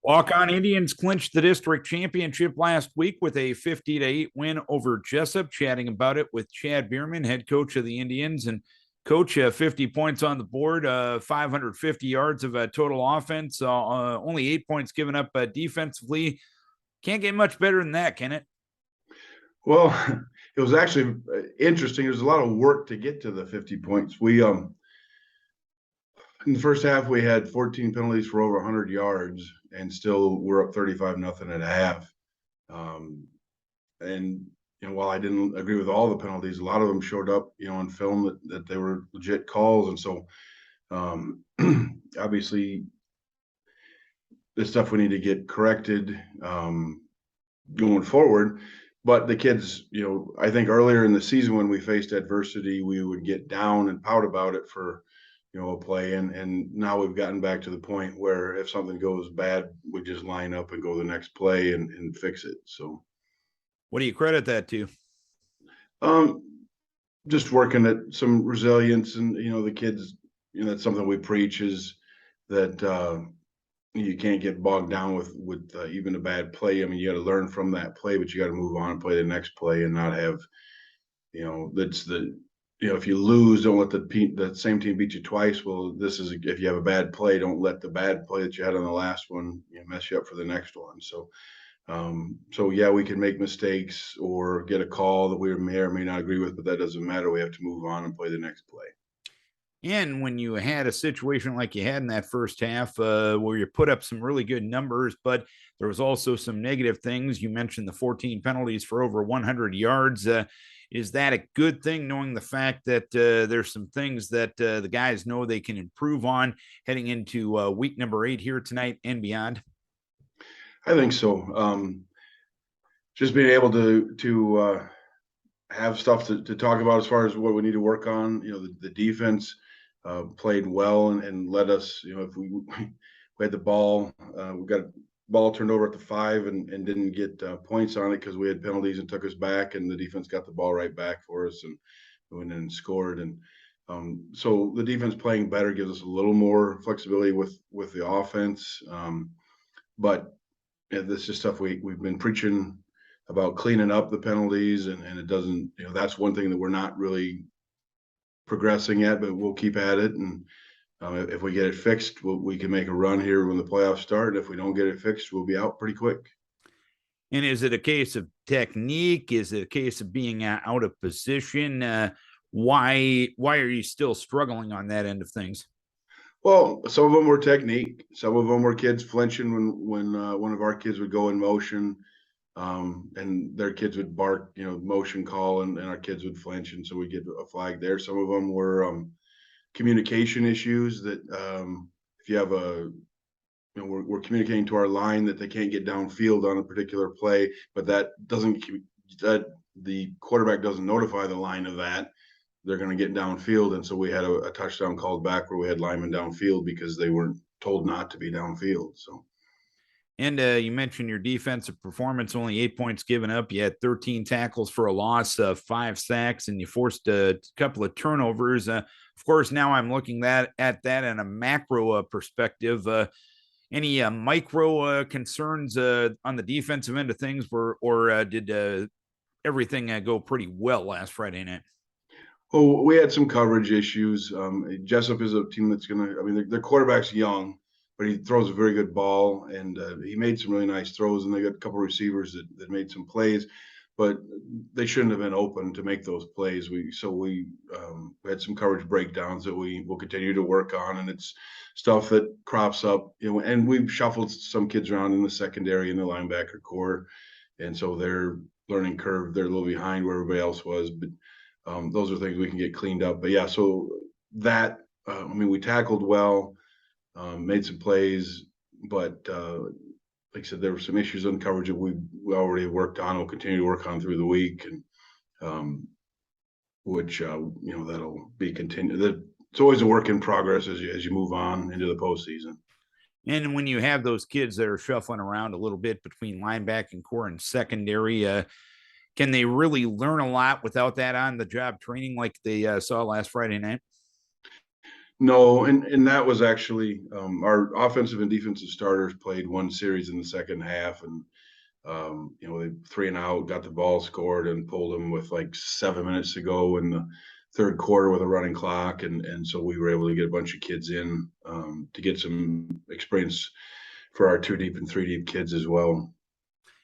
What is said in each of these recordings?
Walk-On Indians clinched the district championship last week with a 50-8 win over Jessup. Chatting about it with Chad Beermann, head coach of the Indians. And coach, 50 points on the board, 550 yards of total offense, only 8 points given up defensively. Can't get much better than that, can it? Well, it was actually interesting. There's a lot of work to get to the 50 points. We in the first half we had 14 penalties for over 100 yards, and still we're up 35-0 at a half. And while I didn't agree with all the penalties, a lot of them showed up, on film that they were legit calls, and so obviously this stuff we need to get corrected going forward. But the kids, I think earlier in the season when we faced adversity, we would get down and pout about it for, a play. And now we've gotten back to the point where if something goes bad, we just line up and go the next play and fix it. So what do you credit that to? Just working at some resilience, and, the kids, that's something we preach, is that, you can't get bogged down with even a bad play. I mean, you got to learn from that play, but you got to move on and play the next play, and not have, if you lose, don't let the same team beat you twice. Well, this is, if you have a bad play, don't let the bad play that you had on the last one, mess you up for the next one. So yeah, we can make mistakes or get a call that we may or may not agree with, but that doesn't matter. We have to move on and play the next play. And when you had a situation like you had in that first half, where you put up some really good numbers, but there was also some negative things. You mentioned the 14 penalties for over 100 yards. Is that a good thing, knowing the fact that there's some things that the guys know they can improve on heading into week number 8 here tonight and beyond? I think so. Just being able to have stuff to talk about as far as what we need to work on. The defense played well and let us, if we had the ball, we got ball turned over at the 5 and didn't get points on it because we had penalties and took us back, and the defense got the ball right back for us and went in and scored. And so the defense playing better gives us a little more flexibility with the offense. But this is just stuff we've been preaching about, cleaning up the penalties, and it doesn't, that's one thing that we're not really progressing yet, but we'll keep at it. And if we get it fixed, we can make a run here when the playoffs start. If we don't get it fixed, we'll be out pretty quick. And is it a case of technique? Is it a case of being out of position? Why are you still struggling on that end of things? Well, some of them were technique. Some of them were kids flinching when one of our kids would go in motion, and their kids would bark, motion call, and our kids would flinch, and so we get a flag there. Some of them were communication issues that if you have we're communicating to our line that they can't get downfield on a particular play, but that the quarterback doesn't notify the line of that. They're going to get downfield, and so we had a touchdown called back where we had linemen downfield because they weren't told not to be downfield. So. And you mentioned your defensive performance, only 8 points given up. You had 13 tackles for a loss, 5 sacks, and you forced a couple of turnovers. Of course, now I'm looking at that in a macro perspective. Any micro concerns on the defensive end of things, or did everything go pretty well last Friday night? Well, we had some coverage issues. Jessup is a team that's going to, their quarterback's young, but he throws a very good ball, and he made some really nice throws, and they got a couple of receivers that made some plays, but they shouldn't have been open to make those plays. We had some coverage breakdowns that we will continue to work on, and it's stuff that crops up, and we've shuffled some kids around in the secondary and the linebacker core, and so their learning curve, they're a little behind where everybody else was, but those are things we can get cleaned up. But yeah, so that, we tackled well, made some plays, but like I said, there were some issues on coverage that we already worked on. We'll continue to work on through the week, and which that'll be continued. It's always a work in progress as you move on into the postseason. And when you have those kids that are shuffling around a little bit between linebacking core and secondary, can they really learn a lot without that on the job training like they saw last Friday night? No, and that was actually our offensive and defensive starters played one series in the second half, and they 3 and out, got the ball scored, and pulled them with like 7 minutes to go in the third quarter with a running clock, and so we were able to get a bunch of kids in to get some experience for our 2 deep and 3 deep kids as well.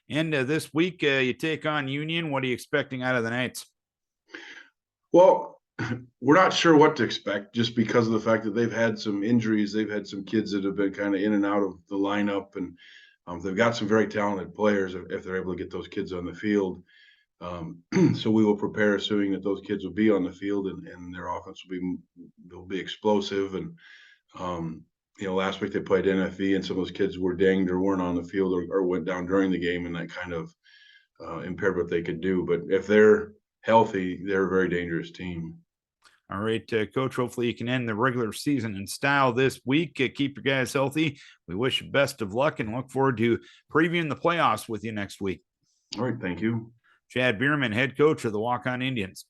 And this week, you take on Union. What are you expecting out of the Knights? Well, we're not sure what to expect just because of the fact that they've had some injuries. They've had some kids that have been kind of in and out of the lineup, and they've got some very talented players if they're able to get those kids on the field. So we will prepare, assuming that those kids will be on the field and their offense will be explosive. And last week they played NFE, and some of those kids were dinged or weren't on the field or went down during the game, and that kind of impaired what they could do. But if they're healthy, they're a very dangerous team. All right, Coach. Hopefully, you can end the regular season in style this week. Keep your guys healthy. We wish you best of luck and look forward to previewing the playoffs with you next week. All right. Thank you. Chad Beermann, head coach of the Walk-On Indians.